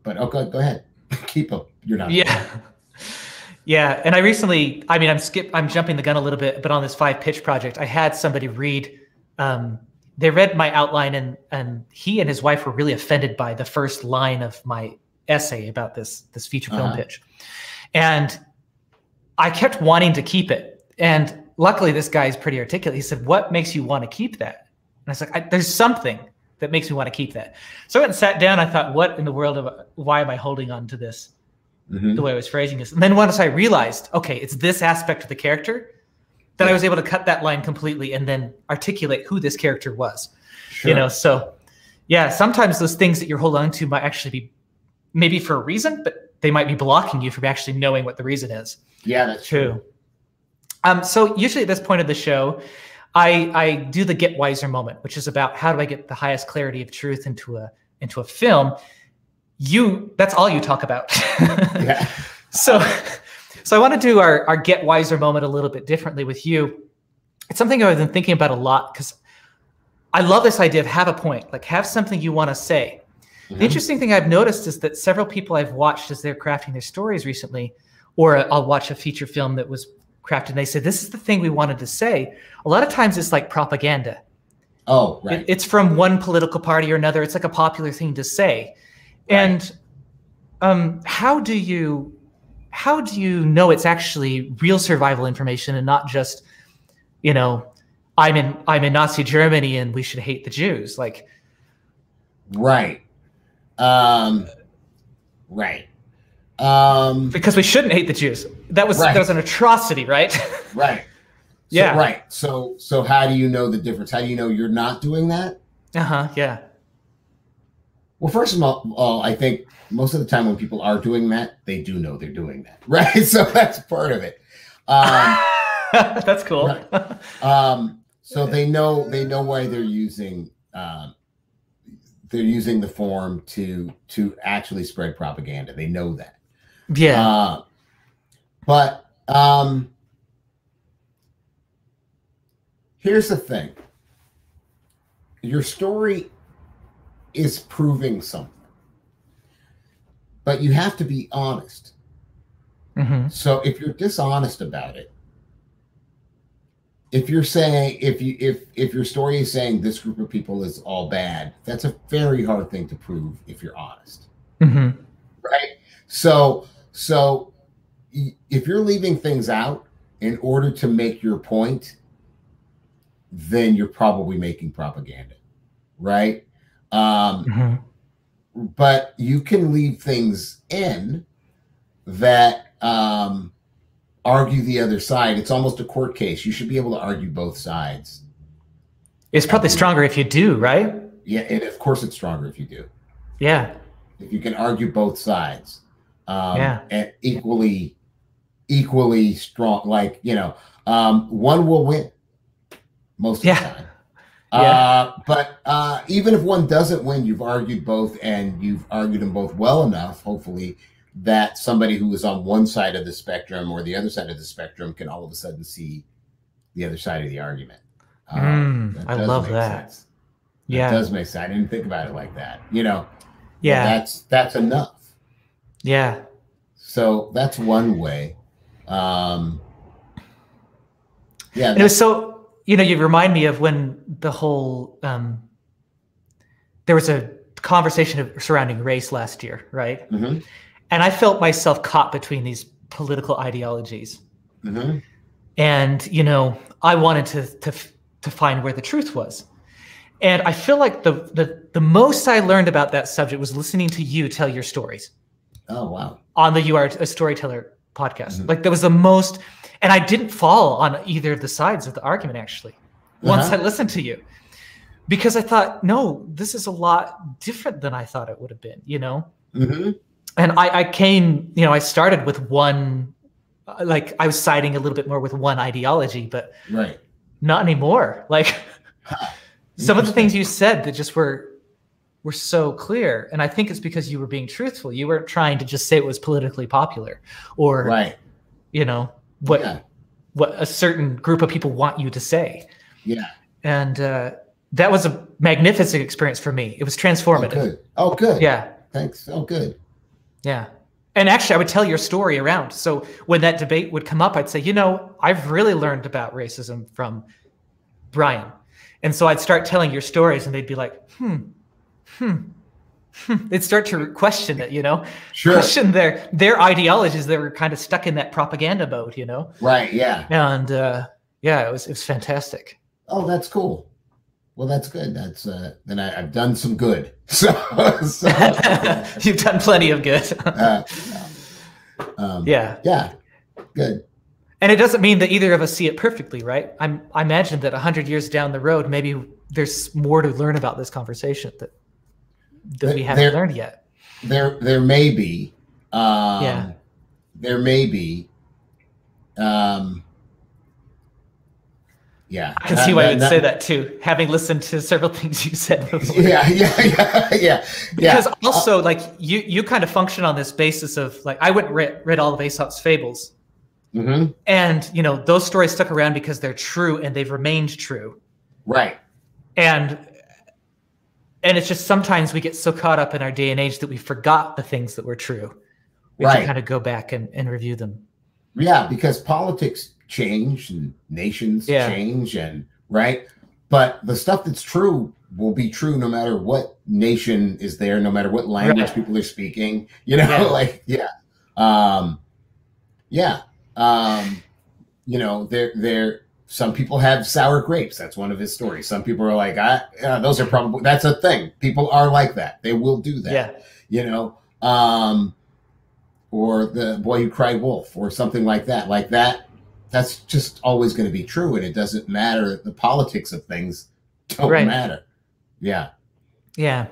but okay, go ahead, keep them. You're not. Yeah. And I recently, I'm jumping the gun a little bit, but on this 5-pitch project, I had somebody read. They read my outline, and he and his wife were really offended by the first line of my essay about this feature film pitch. And I kept wanting to keep it. And luckily this guy is pretty articulate. He said, "What makes you want to keep that?" And I was like, there's something that makes me want to keep that. So I went and sat down. I thought, what in the world, why am I holding on to this the way I was phrasing this? And then once I realized, okay, it's this aspect of the character, then I was able to cut that line completely and then articulate who this character was. Sure. You know, so yeah, sometimes those things that you're holding on to might actually be maybe for a reason, but they might be blocking you from actually knowing what the reason is. Yeah, that's true. So usually at this point of the show, I do the get wiser moment, which is about how do I get the highest clarity of truth into a film. That's all you talk about. Yeah. So I want to do our get wiser moment a little bit differently with you. It's something I've been thinking about a lot because I love this idea of have a point, like have something you want to say. The interesting thing I've noticed is that several people I've watched as they're crafting their stories recently, or I'll watch a feature film that was crafted and they say, this is the thing we wanted to say. A lot of times it's like propaganda. Oh, right. It's from one political party or another. It's like a popular thing to say. Right. And how do you know it's actually real survival information and not just, you know, I'm in Nazi Germany and we should hate the Jews? Like, right. Right. Because we shouldn't hate the Jews. That was an atrocity, right? Right. Yeah. Right. So how do you know the difference? How do you know you're not doing that? Yeah. Well, first of all, I think most of the time when people are doing that, they do know they're doing that, right? So that's part of it. That's cool. Right. So they know why they're using the form to actually spread propaganda. They know that. Yeah. But here's the thing. Your story is proving something, but you have to be honest. So if you're dishonest about it, if you're saying, if your story is saying this group of people is all bad, that's a very hard thing to prove if you're honest. Right? So if you're leaving things out in order to make your point, then you're probably making propaganda, right? But you can leave things in that argue the other side. It's almost a court case. You should be able to argue both sides. It's probably stronger if you do, right? Yeah, and of course it's stronger if you do. Yeah. If you can argue both sides, and equally strong, like, you know, one will win most of the time. But even if one doesn't win, you've argued both, and you've argued them both well enough, hopefully, that somebody who is on one side of the spectrum or the other side of the spectrum can all of a sudden see the other side of the argument. I love that. Sense. That does make sense. I didn't think about it like that. You know, that's enough. Yeah. So that's one way. And it was so, you know, you remind me of when the whole, there was a conversation surrounding race last year, right? And I felt myself caught between these political ideologies. And, you know, I wanted to find where the truth was. And I feel like the most I learned about that subject was listening to you tell your stories. Oh, wow. On the You Are a Storyteller podcast. Like, that was the most, and I didn't fall on either of the sides of the argument, actually, once I listened to you. Because I thought, no, this is a lot different than I thought it would have been, you know? And I came, you know, I started with one, like, I was siding a little bit more with one ideology, but not anymore. Like, some of the things you said that just were so clear. And I think it's because you were being truthful. You weren't trying to just say it was politically popular or, you know, what a certain group of people want you to say. And that was a magnificent experience for me. It was transformative. Oh, good. Yeah. Thanks. Oh, good. Yeah. And actually, I would tell your story around. So when that debate would come up, I'd say, you know, I've really learned about racism from Brian. And so I'd start telling your stories and they'd be like, They'd start to question it, you know, question their ideologies that were kind of stuck in that propaganda mode, you know? Right. Yeah. And it was fantastic. Oh, that's cool. Well, that's good. That's then I've done some good. So You've done plenty of good. Yeah, good. And it doesn't mean that either of us see it perfectly, right? I imagine that 100 years down the road, maybe there's more to learn about this conversation that we haven't learned yet. There may be. There may be. Yeah, I can see why you'd say that too, having listened to several things you said before. Yeah. Because also, like, you kind of function on this basis of, like, I went and read all of Aesop's fables. Mm-hmm. And, you know, those stories stuck around because they're true and they've remained true. Right. And it's just sometimes we get so caught up in our day and age that we forgot the things that were true. We have to kind of go back and review them. Yeah, because politics change and nations change, and but the stuff that's true will be true no matter what nation is there, no matter what language people are speaking, you know. You know, there some people have sour grapes. That's one of his stories. Some people are like, those are probably, that's a thing. People are like that. They will do that. You know, or the boy who cried wolf, or something like that. Like that. That's just always going to be true, and it doesn't matter. The politics of things don't matter. Yeah. I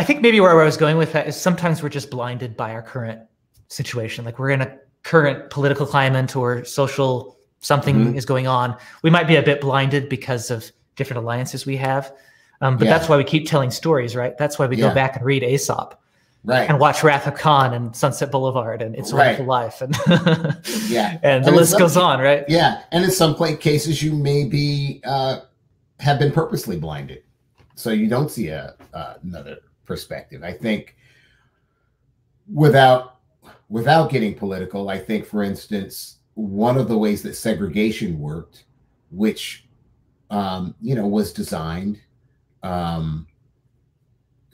think maybe where I was going with that is sometimes we're just blinded by our current situation. Like, we're in a current political climate or social something is going on. We might be a bit blinded because of different alliances we have. But that's why we keep telling stories, right? That's why we go back and read Aesop. And watch Wrath of Khan and Sunset Boulevard and It's a Wonderful Life, and and the list goes on, right? Yeah, and in some cases, you may be have been purposely blinded, so you don't see another perspective. I think without getting political, I think, for instance, one of the ways that segregation worked, which was designed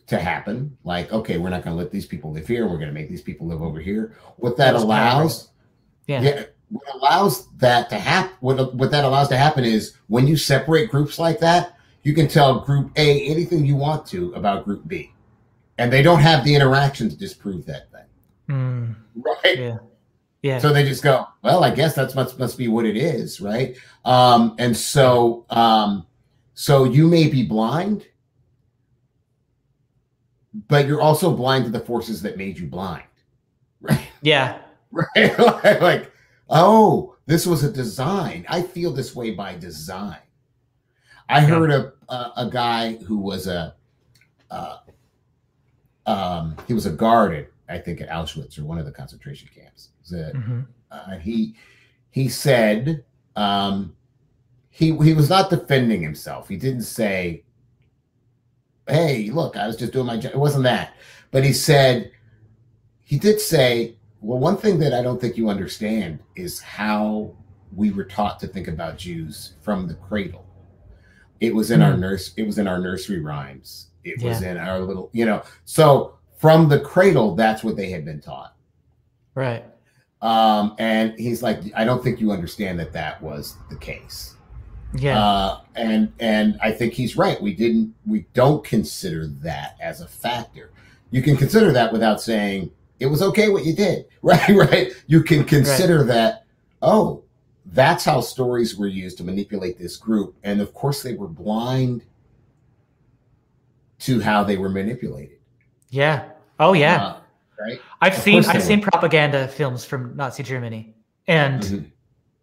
to happen, like, okay, we're not going to let these people live here, we're going to make these people live over here. What that allows, what allows that to happen, what that allows to happen is when you separate groups like that, you can tell group A anything you want to about group B, and they don't have the interaction to disprove that thing. Right? Yeah. So they just go, well, I guess that's must be what it is, right? And so you may be blind, but you're also blind to the forces that made you blind, right? Yeah. Right? Like, oh, this was a design. I feel this way by design. I heard a guy who was he was a guard I think at Auschwitz or one of the concentration camps. He said he was not defending himself. He didn't say, hey, look, I was just doing my job. It wasn't that. But he did say, well, one thing that I don't think you understand is how we were taught to think about Jews from the cradle. It was in our nursery rhymes. It was in our little, so from the cradle, that's what they had been taught. Right. And he's like, I don't think you understand that was the case. Yeah. And I think he's right. We don't consider that as a factor. You can consider that without saying it was okay what you did. Right. You can consider that, oh, that's how stories were used to manipulate this group. And of course they were blind to how they were manipulated. Yeah. Oh yeah. Right. I've seen propaganda films from Nazi Germany, and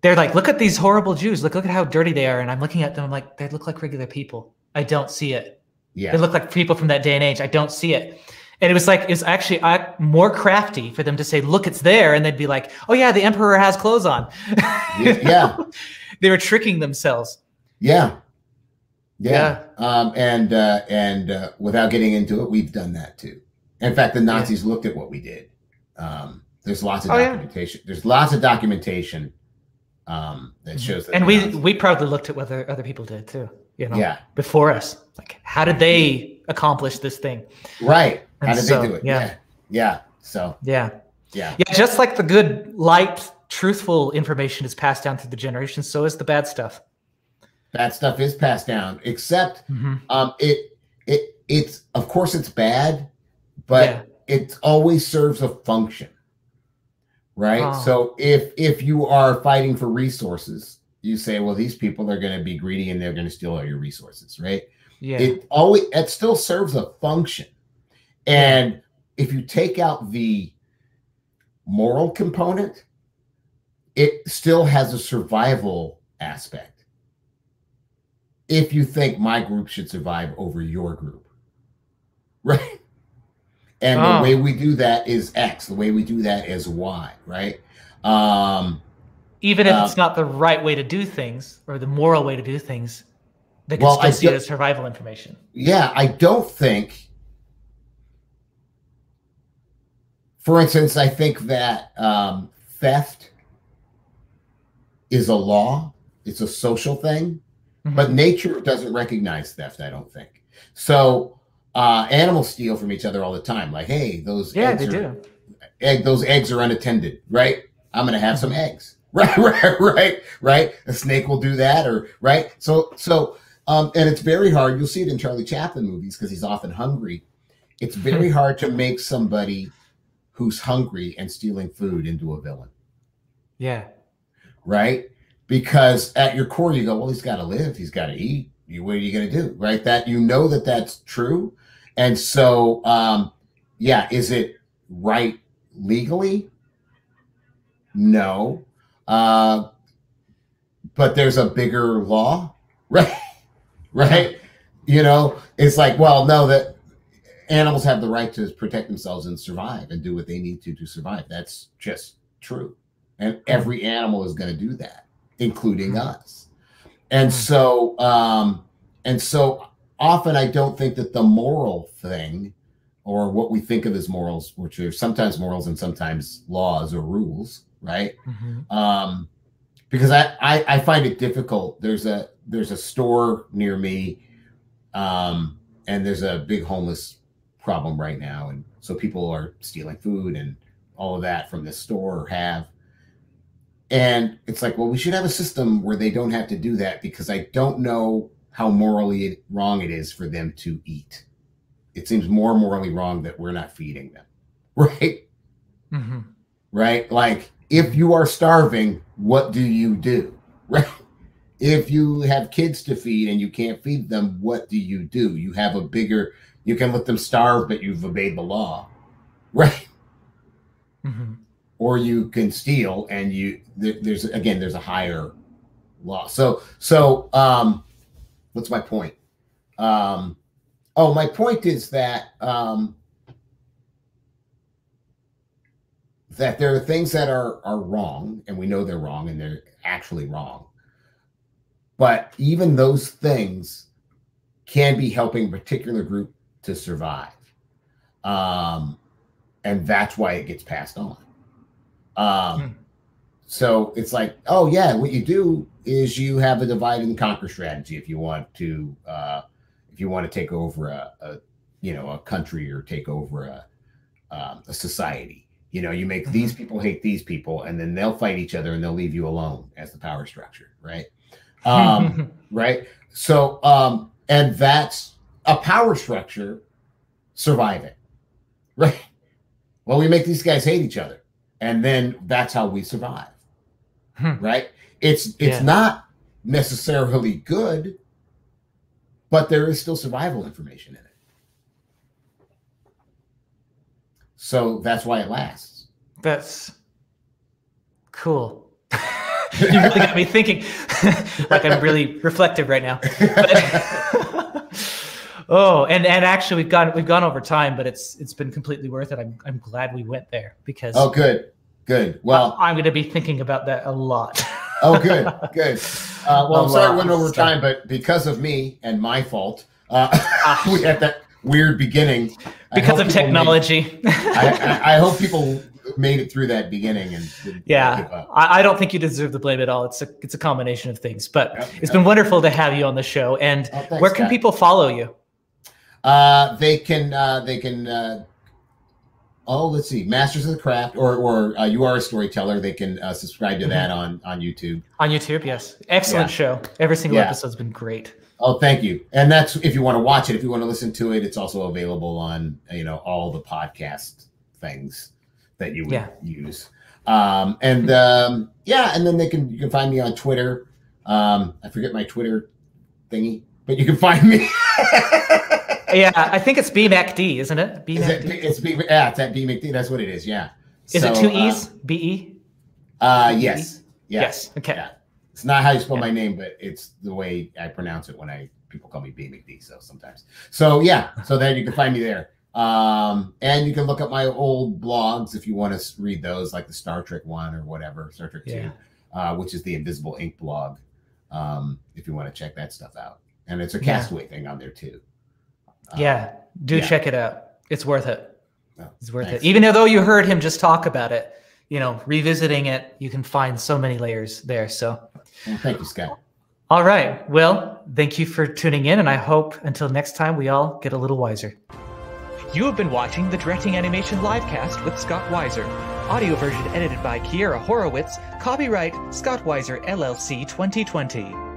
they're like, look at these horrible Jews. Look at how dirty they are. And I'm looking at them. I'm like, they look like regular people. I don't see it. Yeah. They look like people from that day and age. I don't see it. And it was actually more crafty for them to say, look, it's there. And they'd be like, oh yeah, the emperor has clothes on. Yeah. They were tricking themselves. Yeah. And without getting into it, we've done that too. In fact, the Nazis looked at what we did. There's lots of documentation. There's lots of documentation that shows that. And we probably looked at what other people did too. Before us. Like, how did they accomplish this thing? Right. How did they do it? Yeah. So. Yeah. Just like the good, light, truthful information is passed down through the generations, so is the bad stuff. That stuff is passed down, except it's of course it's bad, but it always serves a function, right? So if you are fighting for resources, you say, well, these people are going to be greedy and they're going to steal all your resources, right? Yeah. It still serves a function. And if you take out the moral component, it still has a survival aspect. If you think my group should survive over your group, right? And the way we do that is X. The way we do that is Y, right? Even if it's not the right way to do things or the moral way to do things, they can still see it as survival information. Yeah, I don't think. For instance, I think that theft is a law. It's a social thing, but nature doesn't recognize theft, I don't think. So animals steal from each other all the time. Like, hey, those eggs those eggs are unattended, right? I'm going to have some eggs. Right. A snake will do that, or right. So, and it's very hard. You'll see it in Charlie Chaplin movies because he's often hungry. It's very hard to make somebody who's hungry and stealing food into a villain. Yeah. Right. Because at your core, you go, well, he's got to live. He's got to eat. What are you going to do? Right. That that's true. And so, is it right legally? No. But there's a bigger law, right? Right? It's like, well, no, that animals have the right to protect themselves and survive and do what they need to survive. That's just true. And every animal is going to do that, including us. And so often I don't think that the moral thing, or what we think of as morals, which are sometimes morals and sometimes laws or rules, right? Because I find it difficult. There's a store near me, and there's a big homeless problem right now, and so people are stealing food and all of that from this store, or have. And it's like, well, we should have a system where they don't have to do that, because I don't know how morally wrong it is for them to eat. It seems more morally wrong that we're not feeding them, right? Right? Like, if you are starving, what do you do? Right? If you have kids to feed and you can't feed them, what do? You have you can let them starve, but you've obeyed the law, right? Or you can steal, and there's a higher law. So what's my point? My point is that that there are things that are wrong, and we know they're wrong, and they're actually wrong. But even those things can be helping a particular group to survive. And that's why it gets passed on. So it's like, what you do is you have a divide and conquer strategy if you want to take over a country, or take over a society. You make these people hate these people, and then they'll fight each other, and they'll leave you alone as the power structure, right? Right. So, and that's a power structure surviving, right? Well, we make these guys hate each other, and then that's how we survive, right? It's not necessarily good, but there is still survival information in it. So that's why it lasts. That's cool. You really got me thinking. Like, I'm really reflective right now. And actually we've gone over time, but it's been completely worth it. I'm glad we went there, because good. Well, I'm going to be thinking about that a lot. Good. Well, I'm sorry we went over time, but because of me and my fault, we had that weird beginning. Because of technology. I hope people made it through that beginning and didn't give up. I don't think you deserve the blame at all. It's a combination of things. But it's been wonderful to have you on the show. And thanks, where can people follow you? They can Oh, let's see, Masters of the Craft, or You Are a Storyteller. They can subscribe to that on YouTube. On YouTube, yes. Excellent show. Every single episode's been great. Oh, thank you. And that's if you want to watch it. If you want to listen to it, it's also available on all the podcast things that you would use. And then you can find me on Twitter. I forget my Twitter thingy, but you can find me. Yeah, I think it's BMacD, isn't it? BMacD. It's at BMacD. That's what it is. Yeah. Is it two E's? BE? Yes. Yes. Okay. Yeah. It's not how you spell my name, but it's the way I pronounce it when people call me BMacD. So sometimes. So yeah. So then you can find me there. And you can look up my old blogs if you want to read those, like the Star Trek one or whatever, Star Trek 2, which is the Invisible Ink blog. If you want to check that stuff out. And it's a Castaway thing on there too. Check it out. It's worth it. Oh, it's worth it. Even though you heard him just talk about it, revisiting it, you can find so many layers there. So well, thank you, Scott. All right. Well, thank you for tuning in. And I hope until next time, we all get a little wiser. You have been watching the Directing Animation Livecast with Scott Weiser. Audio version edited by Kiera Horowitz. Copyright Scott Weiser LLC 2020.